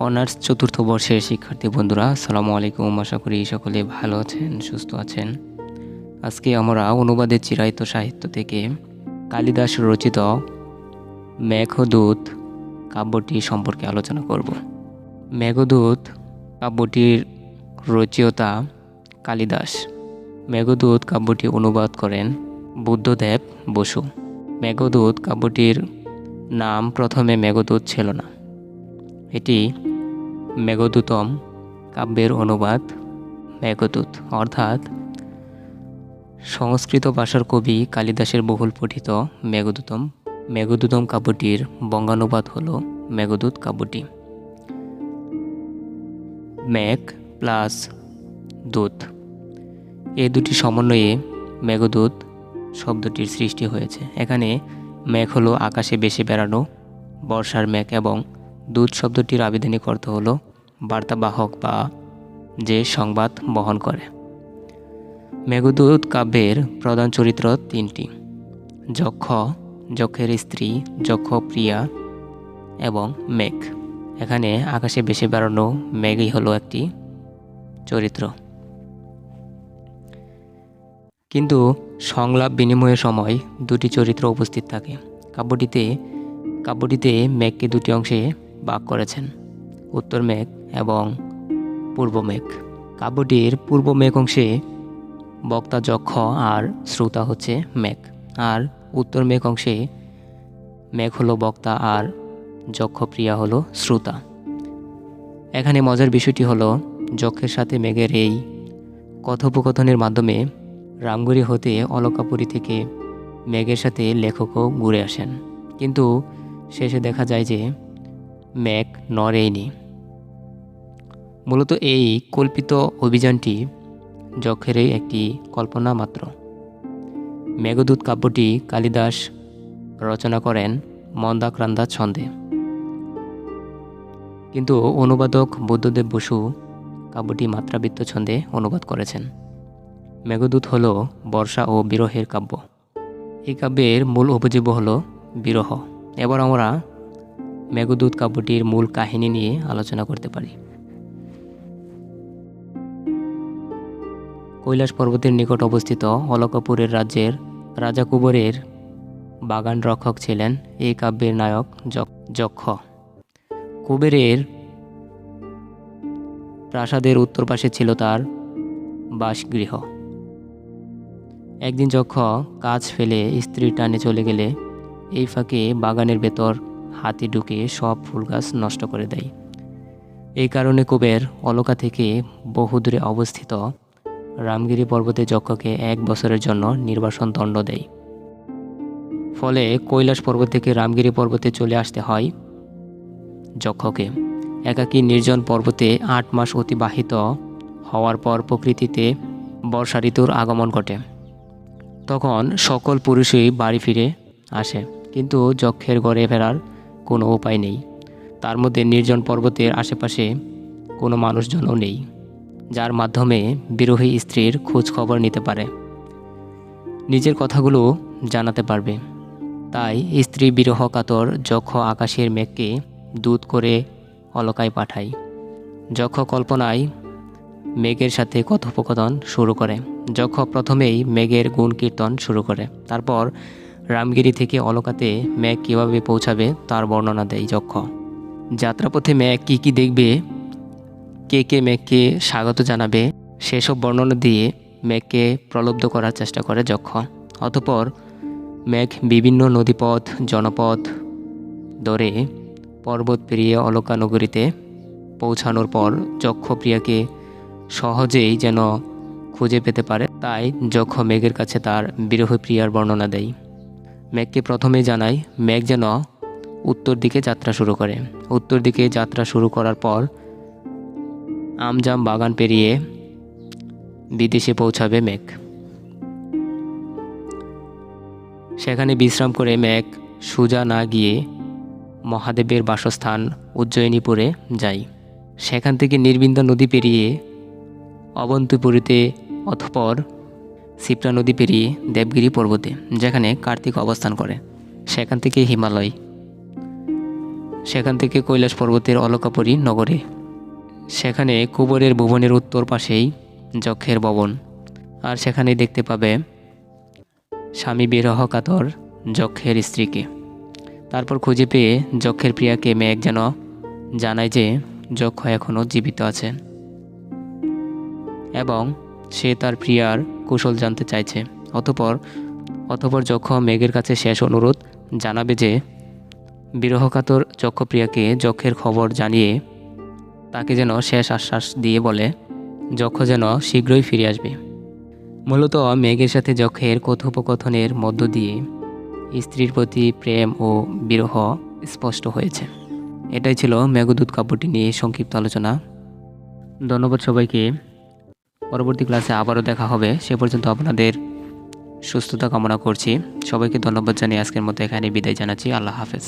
Honours চতুর্থ বর্ষের শিক্ষার্থী বন্ধুরা, আসসালামু আলাইকুম। আশা করি সকলে ভালো আছেন, সুস্থ আছেন। আজকে আমরা অনুবাদের চিরায়ত সাহিত্য থেকে কালিদাস রচিত মেঘদূত কাব্যটি সম্পর্কে আলোচনা করব। মেঘদূত কাব্যটির রচয়িতা কালিদাস। মেঘদূত কাব্যটি অনুবাদ করেন বুদ্ধদেব বসু। মেঘদূত কাব্যটির নাম প্রথমে মেঘদূত ছিল না, এটি মেঘদূতম কাব্যের অনুবাদ। মেঘদূত অর্থাৎ সংস্কৃত ভাষার কবি কালিদাসের বহুল পঠিত মেঘদূতম কাব্যটির বঙ্গানুবাদ হল মেঘদূত কাব্যটি। মেঘ প্লাস দূত, এই দুটি সমন্বয়ে মেঘদূত শব্দটির সৃষ্টি হয়েছে। এখানে মেঘ হলো আকাশে ভেসে বেড়ানো বর্ষার মেঘ এবং দূত শব্দটির আবিধানিক অর্থ হলো বার্তাবাহক বা যে সংবাদ বহন করে। মেঘদূত কাব্যের প্রধান চরিত্র তিনটি: যক্ষ, যক্ষের স্ত্রী যক্ষ প্রিয়া এবং মেঘ। এখানে আকাশে ভেসে বেড়ানো মেঘই হলো একটি চরিত্র। কিন্তু সংলাপ বিনিময়ের সময় দুটি চরিত্র উপস্থিত থাকে। কাব্যটিতে মেঘকে দুটি অংশে ভাগ করেছেন, উত্তর মেঘ এবং পূর্ব মেঘ। কাব্যটির পূর্ব মেঘ অংশে বক্তা যক্ষ আর শ্রোতা হচ্ছে মেঘ, আর উত্তর মেঘ অংশে মেঘ হলো বক্তা আর যক্ষ প্রিয়া হলো শ্রোতা। এখানে মজার বিষয়টি হলো যক্ষের সাথে মেঘের এই কথোপকথনের মাধ্যমে রামগড়ি হতে অলকাপুরী থেকে মেঘের সাথে লেখকও ঘুরে আসেন, কিন্তু শেষে দেখা যায় যে মেঘ নড়েইনি। মূলত এই কল্পিত অভিযানটি যক্ষেরই একটি কল্পনা মাত্র। মেঘদূত কাব্যটি কালিদাস রচনা করেন মন্দাক্রান্তা ছন্দে, কিন্তু অনুবাদক বুদ্ধদেব বসু কাব্যটি মাত্রাবৃত্ত ছন্দে অনুবাদ করেছেন। মেঘদূত হল বর্ষা ও বিরহের কাব্য। এই কাব্যের মূল উপজীব্য হল বিরহ। এবার আমরা মেঘদূত কাব্যটির মূল কাহিনী নিয়ে আলোচনা করতে পারি। কৈলাস পর্বতের নিকট অবস্থিত অলকাপুরের রাজ্যের রাজা কুবেরের বাগান রক্ষক ছিলেন এই কাব্যের নায়ক যক্ষ। কুবেরের প্রাসাদের উত্তর পাশে ছিল তার বাসগৃহ। একদিন যক্ষ কাজ ফেলে স্ত্রীর টানে চলে গেলে এই ফাঁকে বাগানের ভেতর হাতি ঢুকে সব ফুল গাছ নষ্ট করে দেয়। এই কারণে কুবের অলকা থেকে বহু দূরে অবস্থিত রামগিরি পর্বতে যক্ষকে 1 বছরের জন্য নির্বাসন দণ্ড দেয়। ফলে কৈলাস পর্বত থেকে রামগিরি পর্বতে চলে আসতে হয় যক্ষকে। একাকী নির্জন পর্বতে 8 মাস অতিবাহিত হওয়ার পর প্রকৃতিতে বর্ষা ঋতুর আগমন ঘটে। তখন সকল পুরুষই বাড়ি ফিরে আসে, কিন্তু যক্ষের ঘরে ফেরার কোনো উপায় নেই। তার মধ্যে নির্জন পর্বতের আশেপাশে কোনো মানুষজনও নেই, যার মাধ্যমে বিরহী স্ত্রীর খোঁজ খবর নিতে পারে, নিজের কথাগুলো জানাতে পারবে। তাই স্ত্রী বিরহ কাতর যক্ষ আকাশের মেঘকে দূত করে অলকায় পাঠায়। যক্ষ কল্পনায় মেঘের সাথে কথোপকথন শুরু করে। যক্ষ প্রথমেই মেঘের গুণ কীর্তন শুরু করে, তারপর রামগিরি থেকে অলকাতে মেঘ কীভাবে পৌঁছাবে তার বর্ণনা দেয় যক্ষ। যাত্রাপথে মেঘ কী কী দেখবে, কে মেঘকে স্বাগত জানাবে, সেসব বর্ণনা দিয়ে মেঘকে প্রলুব্ধ করার চেষ্টা করে যক্ষ। অতঃপর মেঘ বিভিন্ন নদীপথ জনপথ ধরে পর্বত পেরিয়ে অলকা নগরীতে পৌঁছানোর পর যক্ষ প্রিয়াকে সহজেই যেন খুঁজে পেতে পারে, তাই যক্ষ মেঘের কাছে তার বিরহী প্রিয়ার বর্ণনা দেয়। মেঘকে প্রথমেই জানায় মেঘ যেন উত্তর দিকে যাত্রা শুরু করে। উত্তর দিকে যাত্রা শুরু করার পর আমজাম বাগান পেরিয়ে বিদেশে পৌঁছাবে মেঘ। সেখানে বিশ্রাম করে মেঘ সোজা না গিয়ে মহাদেবের বাসস্থান উজ্জয়িনীপুরে যায়। সেখান থেকে নির্বিন্দা নদী পেরিয়ে অবন্তিপুরীতে, অতঃপর শিপ্রা নদী পেরিয়ে দেবগিরি পর্বতে, যেখানে কার্তিক অবস্থান করে। সেখান থেকে হিমালয়, সেখান থেকে কৈলাস পর্বতের অলকাপুরী নগরে। সেখানে কুবরের ভুবনের উত্তর পাশেই যক্ষের ভবন, আর সেখানে দেখতে পাবে স্বামী বিরহ কাতর যক্ষের স্ত্রীকে। তারপর খুঁজে পেয়ে যক্ষের প্রিয়াকে মেঘ যেন জানায় যে যক্ষ এখনও জীবিত আছে এবং সে তার প্রিয়ার কুশল জানতে চাইছে। অতপর যক্ষ মেঘের কাছে শেষ অনুরোধ জানাবে যে বিরহকাতর যক্ষপ্রিয়াকে যক্ষের খবর জানিয়ে তাকে যেন শেষ আশ্বাস দিয়ে বলে যক্ষ যেন শীঘ্রই ফিরে আসবে। মূলত মেঘের সাথে যক্ষের কথোপকথনের মধ্য দিয়ে স্ত্রীর প্রতি প্রেম ও বিরহ স্পষ্ট হয়েছে। এটাই ছিল মেঘদূত কাব্যটি নিয়ে সংক্ষিপ্ত আলোচনা। ধন্যবাদ সবাইকে। পরবর্তী ক্লাসে আবারও দেখা হবে। সে পর্যন্ত আপনাদের সুস্থতা কামনা করছি। সবাইকে ধন্যবাদ জানিয়ে আজকের মতো এখানে বিদায় জানাচ্ছি। আল্লাহ হাফেজ।